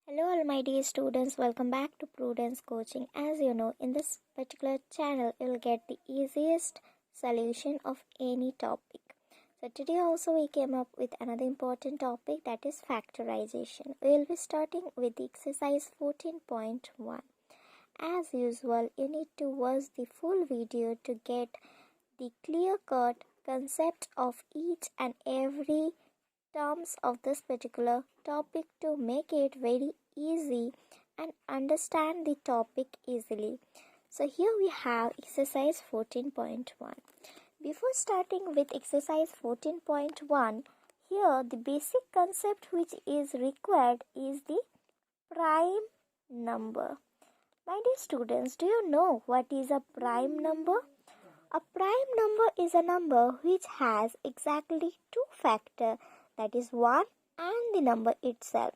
Hello all my dear students, welcome back to Prudence Coaching. As you know, in this particular channel, you'll get the easiest solution of any topic. So today also we came up with another important topic, that is factorization. We will be starting with the exercise 14.1. As usual, you need to watch the full video to get the clear-cut concept of each and every terms of this particular topic to make it very easy and understand the topic easily. So here we have exercise 14.1. Before starting with exercise 14.1, here the basic concept which is required is the prime number. My dear students, do you know what is a prime number? A prime number is a number which has exactly two factors, that is 1 and the number itself.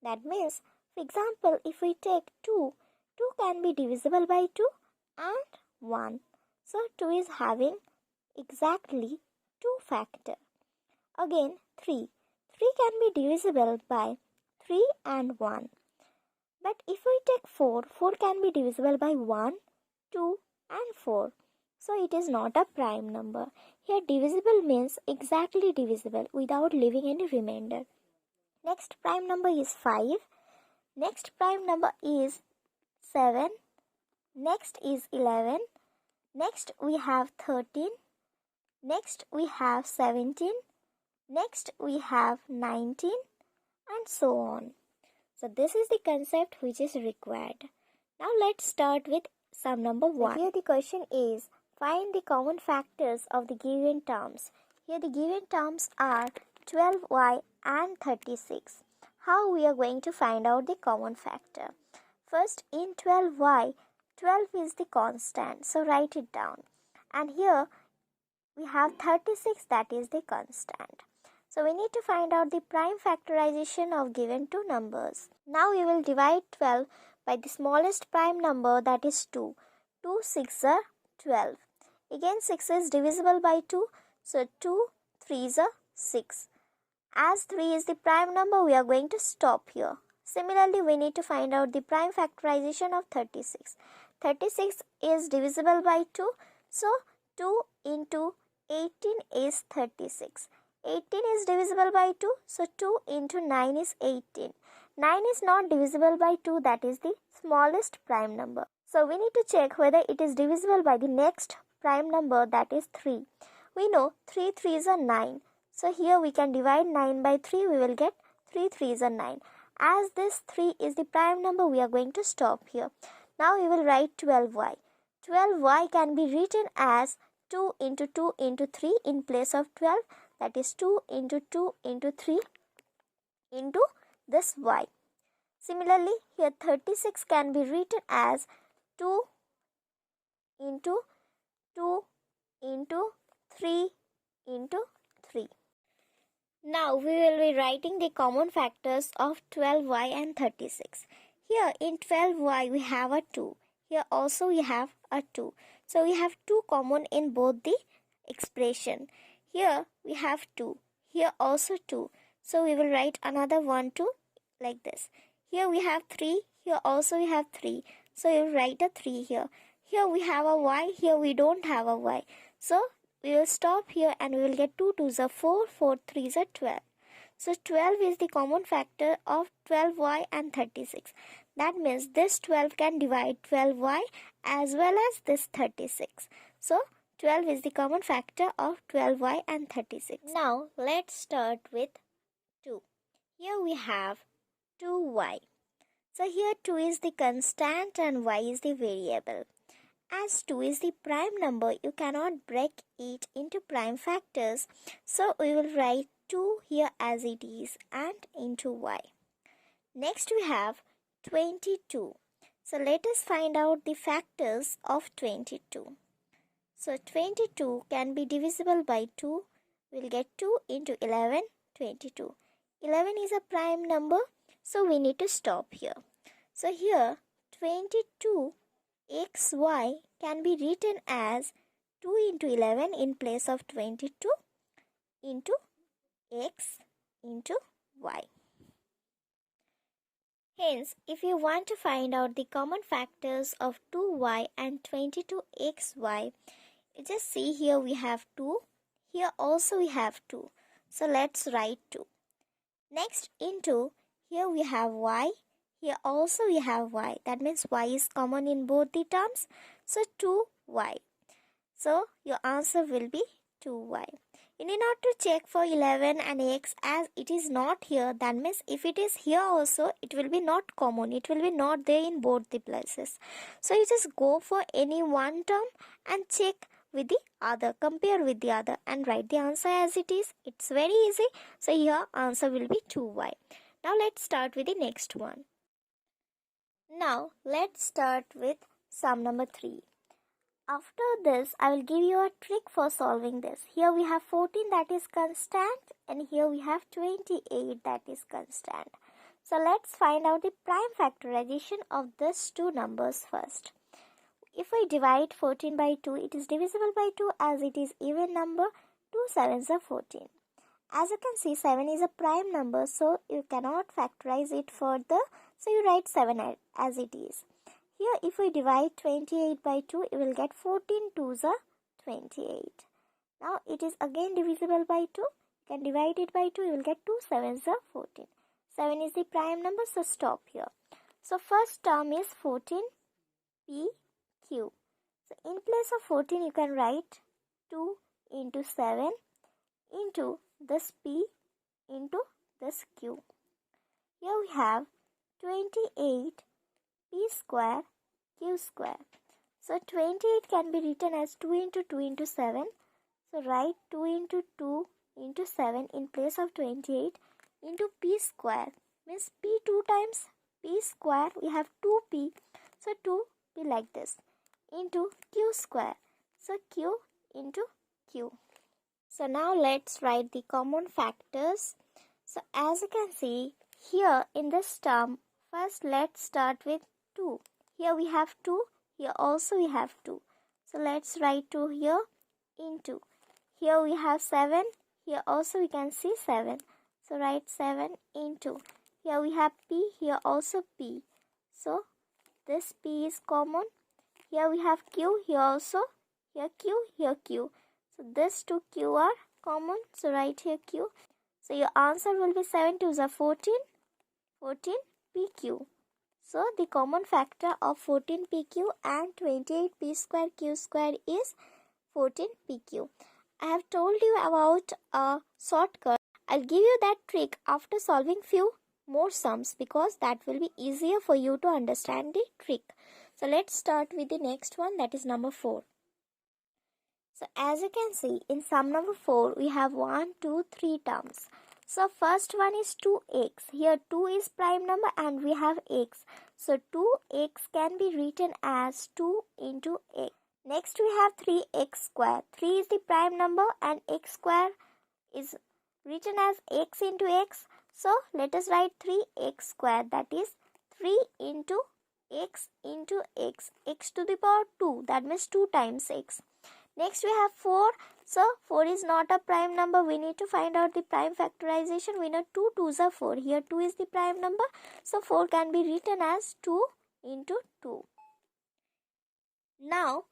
That means, for example, if we take 2, 2 can be divisible by 2 and 1. So 2 is having exactly 2 factors. Again 3. 3 can be divisible by 3 and 1. But if we take 4, 4 can be divisible by 1, 2 and 4. So it is not a prime number. Here divisible means exactly divisible without leaving any remainder. Next prime number is 5. Next prime number is 7. Next is 11. Next we have 13. Next we have 17. Next we have 19 and so on. So this is the concept which is required. Now let's start with sum number 1. So here the question is, find the common factors of the given terms. Here the given terms are 12y and 36. How we are going to find out the common factor? First, in 12y, 12 is the constant, so write it down. And here we have 36, that is the constant. So we need to find out the prime factorization of given two numbers. Now we will divide 12 by the smallest prime number, that is 2. 2 6 are 12. Again 6 is divisible by 2, so 2 3s are 6. As 3 is the prime number, we are going to stop here. Similarly, we need to find out the prime factorization of 36. 36 is divisible by 2, so 2 into 18 is 36. 18 is divisible by 2, so 2 into 9 is 18. 9 is not divisible by 2, that is the smallest prime number. So we need to check whether it is divisible by the next prime number, that is 3. We know 3 3s are 9. So here we can divide 9 by 3, we will get 3 3s are 9. As this 3 is the prime number, we are going to stop here. Now we will write 12y. 12y can be written as 2 into 2 into 3 in place of 12. That is 2 into 2 into 3 into this y. Similarly, here 36 can be written as 2 into 2 into 3 into 3. Now we will be writing the common factors of 12y and 36. Here in 12y we have a 2. Here also we have a 2. So we have 2 common in both the expression. Here we have 2. Here also 2. So we will write another 1 2 like this. Here we have 3. Here also we have 3. So we will write a 3 here. Here we have a y. Here we don't have a y. So we will stop here and we will get 2 2s are 4, 4 3s are 12. So 12 is the common factor of 12y and 36. That means this 12 can divide 12y as well as this 36. So 12 is the common factor of 12y and 36. Now let's start with 2. Here we have 2y. So here 2 is the constant and y is the variable. As 2 is the prime number, you cannot break it into prime factors. So we will write 2 here as it is and into y. Next we have 22. So let us find out the factors of 22. So 22 can be divisible by 2. We will get 2 into 11, 22. 11 is a prime number, so we need to stop here. So here 22 xy can be written as 2 into 11 in place of 22 into x into y. Hence, if you want to find out the common factors of 2y and 22xy, you just see here we have 2, here also we have 2. So let's write 2. Next into, here we have y, here also we have y. That means y is common in both the terms. So 2y. So your answer will be 2y. You need not to check for 11 and x as it is not here. That means if it is here also, it will be not common. It will be not there in both the places. So you just go for any one term and check with the other, compare with the other and write the answer as it is. It's very easy. So here answer will be 2y. Now let's start with the next one. Now let's start with sum number 3. After this, I will give you a trick for solving this. Here we have 14 that is constant and here we have 28 that is constant. So let's find out the prime factorization of these two numbers first. If we divide 14 by 2, it is divisible by 2 as it is even number. 2 sevens are 14. As you can see, 7 is a prime number, so you cannot factorize it further. So you write 7 as it is. Here if we divide 28 by 2, you will get 14 2s are 28. Now it is again divisible by 2. You can divide it by 2, you will get 2 sevens are 14. 7 is the prime number, so stop here. So first term is 14 p q. So in place of 14 you can write 2 into 7 into this p into this q. Here we have 28 p square q square. So 28 can be written as 2 into 2 into 7. So write 2 into 2 into 7 in place of 28 into p square. Means p 2 times p square, we have 2p. So 2p like this into q square. So q into q. So now let's write the common factors. So as you can see here in this term, first let's start with 2. Here we have 2, here also we have 2. So let's write 2 here into. Here we have 7, here also we can see 7. So write 7 into. Here we have p, here also p. So this p is common. Here we have q, here also, here q, here q. So this 2q are common. So write here q. So your answer will be 7 2s are 14, 14 pq. So the common factor of 14 pq and 28 p square q square is 14 pq. I have told you about a shortcut. I'll give you that trick after solving few more sums because that will be easier for you to understand the trick. So let's start with the next one, that is number 4. So as you can see in sum number 4 we have 1, 2, 3 terms. So first one is 2x. Here 2 is prime number and we have x. So 2x can be written as 2 into x. Next we have 3x square. 3 is the prime number and x square is written as x into x. So let us write 3x square, that is 3 into x into x. X to the power 2, that means 2 times x. Next we have 4. So 4 is not a prime number. We need to find out the prime factorization. We know 2 2s are 4. Here 2 is the prime number. So 4 can be written as 2 into 2. Now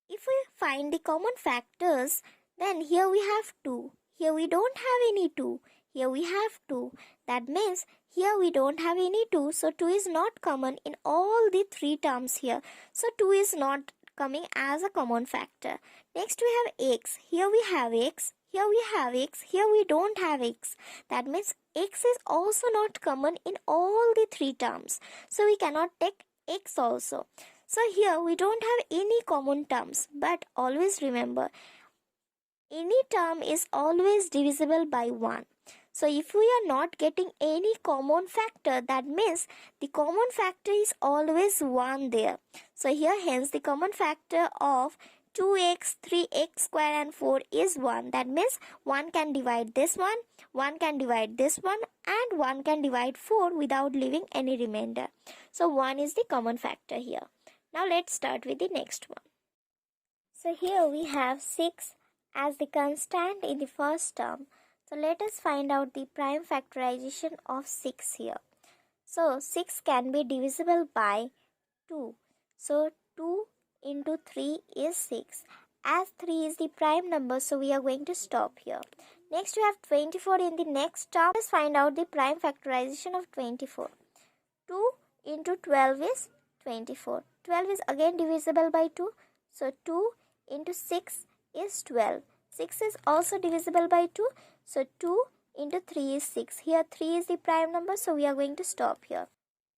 if we find the common factors, then here we have 2. Here we don't have any 2. Here we have 2. That means here we don't have any 2. So 2 is not common in all the 3 terms here. So 2 is not coming as a common factor. Next we have x. Here we have x. Here we have x. Here we don't have x. That means x is also not common in all the 3 terms. So we cannot take x also. So here we don't have any common terms. But always remember, any term is always divisible by 1. So if we are not getting any common factor, that means the common factor is always 1 there. So here hence the common factor of 2x, 3x square and 4 is 1. That means 1 can divide this one, 1 can divide this one and 1 can divide 4 without leaving any remainder. So 1 is the common factor here. Now let's start with the next one. So here we have 6 as the constant in the first term. So let us find out the prime factorization of 6 here. So 6 can be divisible by 2. So 2 into 3 is 6. As 3 is the prime number, so we are going to stop here. Next we have 24 in the next term. Let's find out the prime factorization of 24. 2 into 12 is 24. 12 is again divisible by 2. So 2 into 6 is 12. 6 is also divisible by 2. So 2 into 3 is 6. Here 3 is the prime number, so we are going to stop here.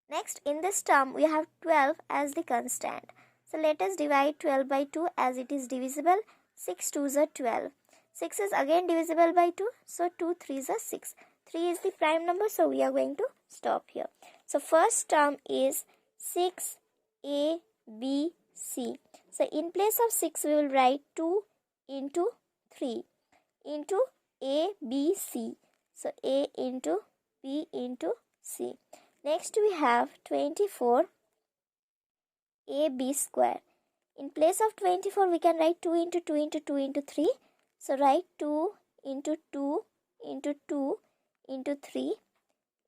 Next, in this term, we have 12 as the constant. So let us divide 12 by 2 as it is divisible. 6 2s are 12. 6 is again divisible by 2. So 2 3s are 6. 3 is the prime number, so we are going to stop here. So first term is 6a, b, c. So in place of 6, we will write 2 into 3 into a, b, c. So a into b into c. Next we have 24 ab square. In place of 24, we can write 2 into 2 into 2 into 3. So write 2 into 2 into 2 into 3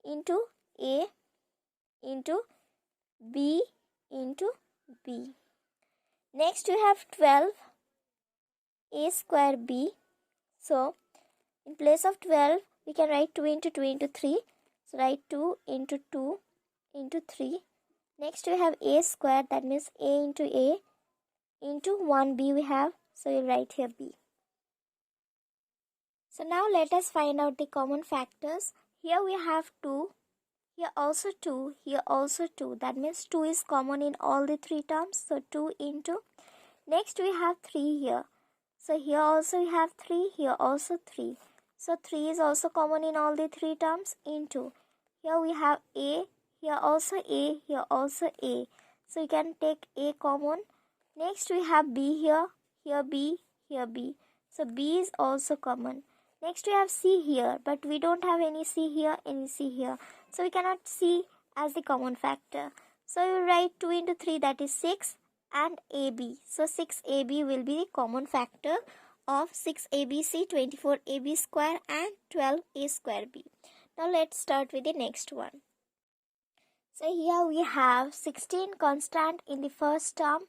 into a into b into b. Next we have 12 a square b. So in place of 12, we can write 2 into 2 into 3. So write 2 into 2 into 3. Next we have a square, that means a into 1b we have. So you'll write here b. So now let us find out the common factors. Here we have 2. Here also 2. Here also 2. That means 2 is common in all the 3 terms. So 2 into. Next we have 3 here. So here also we have 3. Here also 3. So 3 is also common in all the 3 terms into. Here we have a. Here also a. Here also a. So you can take a common. Next we have b here. Here b. Here b. So b is also common. Next we have c here. But we don't have any c here, any c here. So we cannot see as the common factor. So you write 2 into 3, that is 6, and AB. So 6AB will be the common factor of 6ABC, 24AB square and 12A square B. Now let's start with the next one. So here we have 16 constant in the first term.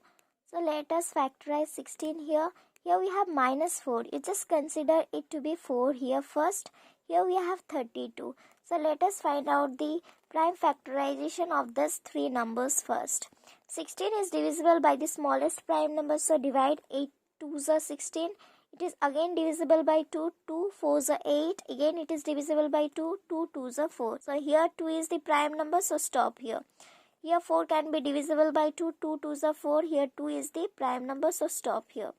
So let us factorize 16 here. Here we have minus 4. You just consider it to be 4 here first. Here we have 32. So let us find out the prime factorization of these 3 numbers first. 16 is divisible by the smallest prime number. So divide 8 2s are 16. It is again divisible by 2. 2 4s are 8. Again it is divisible by 2. 2 2s are 4. So here 2 is the prime number. So stop here. Here 4 can be divisible by 2. 2 2s are 4. Here 2 is the prime number. So stop here.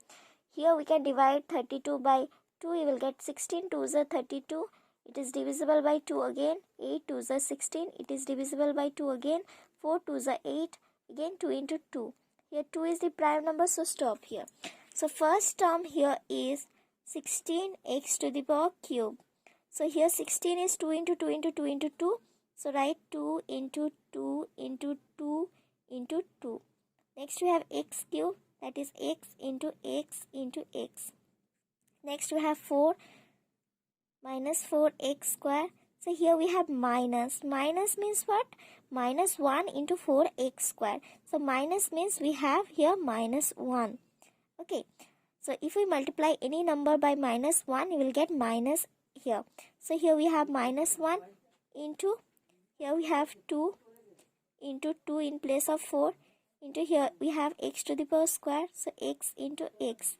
Here we can divide 32 by 2. You will get 16 2s are 32. It is divisible by 2 again. 8 2s are 16. It is divisible by 2 again. 4 2s are 8. Again 2 into 2. Here 2 is the prime number, so stop here. So first term here is 16x to the power cube. So here 16 is 2 into 2 into 2 into 2. So write 2 into 2 into 2 into 2. Next we have x cube, that is x into x into x. Next we have 4 minus 4x square. So here we have minus. Minus means what? Minus 1 into 4x square. So minus means we have here minus 1. Okay. So if we multiply any number by minus 1, you will get minus here. So here we have minus 1 into, here we have 2 into 2 in place of 4. Into here we have x to the power square. So x into x.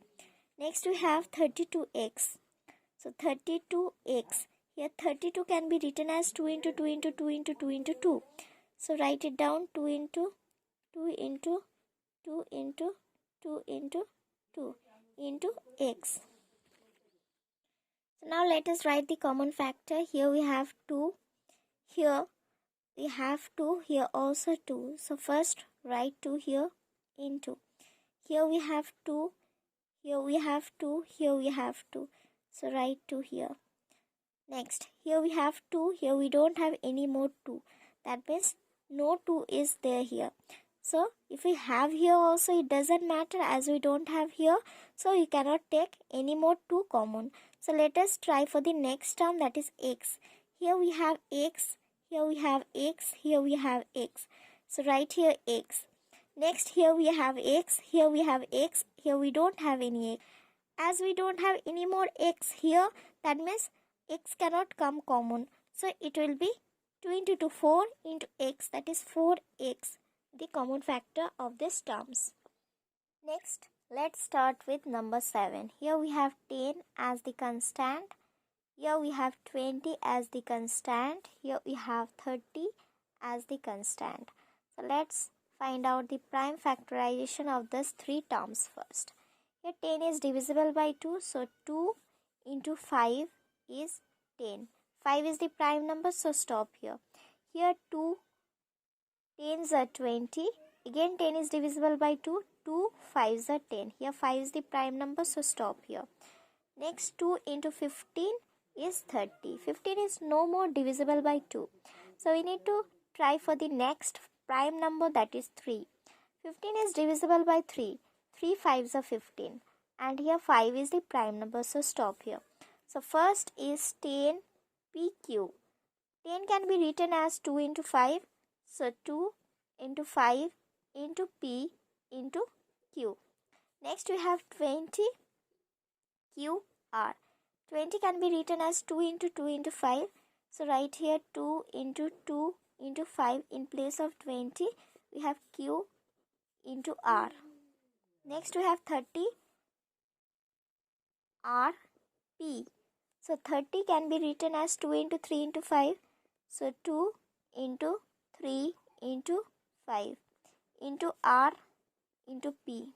Next we have 32x. So 32x. Here 32 can be written as 2 into 2 into 2 into 2 into 2. So write it down, 2 into 2 into 2 into 2 into 2 into x. So now let us write the common factor. Here we have 2. Here we have 2. Here also 2. So first write 2 here into. Here we have 2. Here we have 2. Here we have 2. So write 2 here. Next, here we have 2. Here we don't have any more 2. That means no 2 is there here. So if we have here also, it doesn't matter as we don't have here. So you cannot take any more 2 common. So let us try for the next term, that is x. Here we have x. here we have x, here we have x. So write here x. Next here we have x, here we have x, here we don't have any x. As we don't have any more x here, that means x cannot come common. So it will be 2 into 2, 4 into x, that is 4x, the common factor of these terms. Next, let's start with number 7. Here we have 10 as the constant. Here we have 20 as the constant. Here we have 30 as the constant. So let's find out the prime factorization of these three terms first. Here 10 is divisible by 2, so 2 into 5 is 10. 5 is the prime number, so stop here. Here 2 10s are 20. Again 10 is divisible by 2. 2 5s are 10. Here 5 is the prime number, so stop here. Next 2 into 15 is 30. 15 is no more divisible by 2. So we need to try for the next prime number, that is 3. 15 is divisible by 3. 3 5s are 15. And here 5 is the prime number, so stop here. So first is 10 PQ. 10 can be written as 2 into 5. So 2 into 5 into P into Q. Next we have 20 QR. 20 can be written as 2 into 2 into 5. So write here 2 into 2 into 5 in place of 20. We have Q into R. Next we have 30 RP. So 30 can be written as 2 into 3 into 5. So 2 into 3 into 5 into R into P.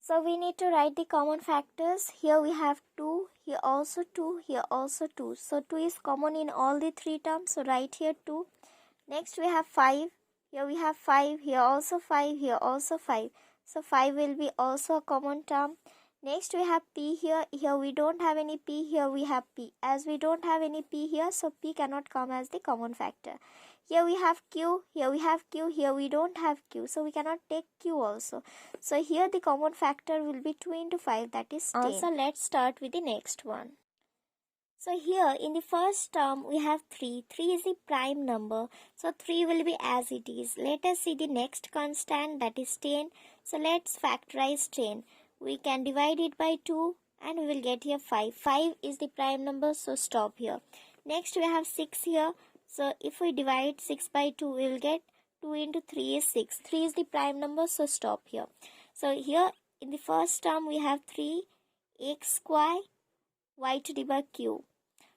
So we need to write the common factors. Here we have 2, here also 2, here also 2. So 2 is common in all the three terms. So write here 2. Next we have 5. Here we have 5, here also 5, here also 5. So 5 will be also a common term. Next we have P here. Here we don't have any P, here we have P. As we don't have any P here, so P cannot come as the common factor. Here we have Q, here we have Q, here we don't have Q. So we cannot take Q also. So here the common factor will be 2 into 5, that is 10. Also let's start with the next one. So here in the first term we have 3. 3 is the prime number. So 3 will be as it is. Let us see the next constant, that is 10. So let's factorize 10. We can divide it by 2 and we will get here 5. 5 is the prime number, so stop here. Next we have 6 here. So if we divide 6 by 2, we will get 2 into 3 is 6. 3 is the prime number, so stop here. So here in the first term we have 3 x square y to the power cube.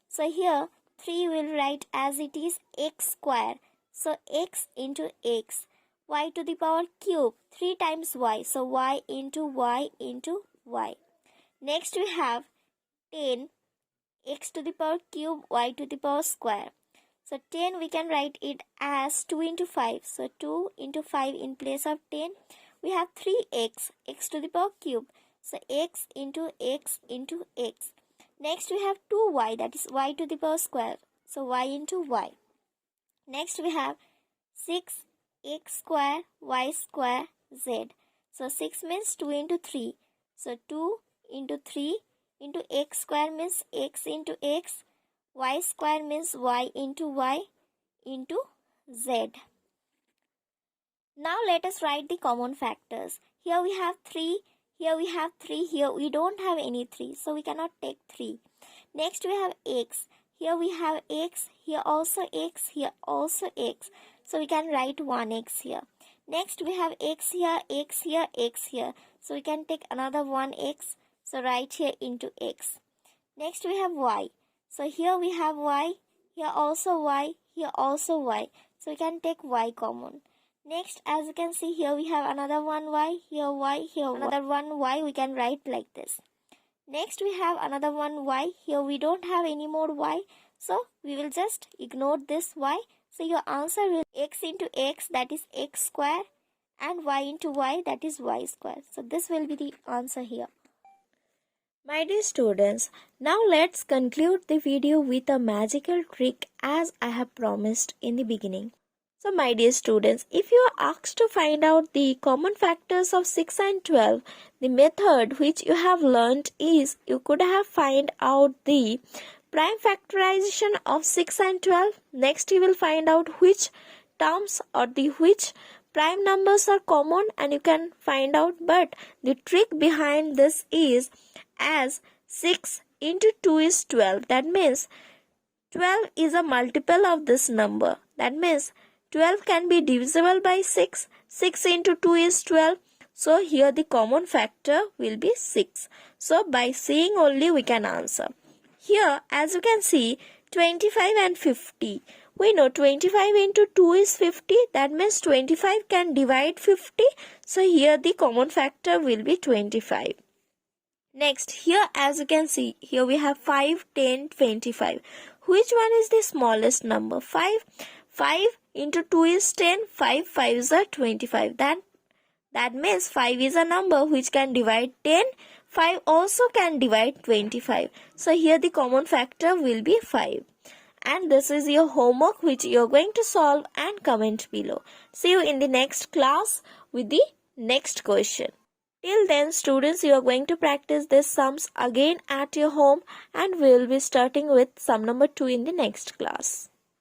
So here 3 will write as it is x square. So x into x. Y to the power cube, 3 times y. So y into y into y. Next we have 10 x to the power cube y to the power square. So 10 we can write it as 2 into 5. So 2 into 5 in place of 10. We have 3x, x to the power cube. So x into x into x. Next we have 2y, that is y to the power square. So y into y. Next we have 6 x square y square z. So 6 means 2 into 3. So 2 into 3 into x square means x into x. Y square means y into y into z. Now let us write the common factors. Here we have 3. Here we have 3. Here we don't have any 3. So we cannot take 3. Next we have x. Here we have x. Here also x. Here also x. So we can write 1x here. Next we have x here, x here, x here. So we can take another 1x. So write here into x. Next we have y. So here we have y, here also y, here also y. So we can take y common. Next, as you can see, here we have another one y, here another one y. We can write like this. Next we have another one y. Here we don't have any more y. So we will just ignore this y. So your answer will be x into x, that is x square, and y into y, that is y square. So this will be the answer here. My dear students, now let's conclude the video with a magical trick as I have promised in the beginning. So my dear students, if you are asked to find out the common factors of 6 and 12, the method which you have learnt is you could have find out the prime factorization of 6 and 12. Next you will find out which terms or which prime numbers are common, and you can find out. But the trick behind this is, as 6 into 2 is 12, that means 12 is a multiple of this number. That means 12 can be divisible by 6. 6 into 2 is 12. So here the common factor will be 6. So by seeing only we can answer. Here as you can see, 25 and 50. We know 25 into 2 is 50. That means 25 can divide 50. So here the common factor will be 25. Next, here as you can see, here we have 5, 10, 25. Which one is the smallest number? 5. 5 into 2 is 10. 5 5s are 25. That means 5 is a number which can divide 10. 5 also can divide 25. So here the common factor will be 5. And this is your homework which you are going to solve and comment below. See you in the next class with the next question. Till then, students, you are going to practice these sums again at your home, and we will be starting with sum number 2 in the next class.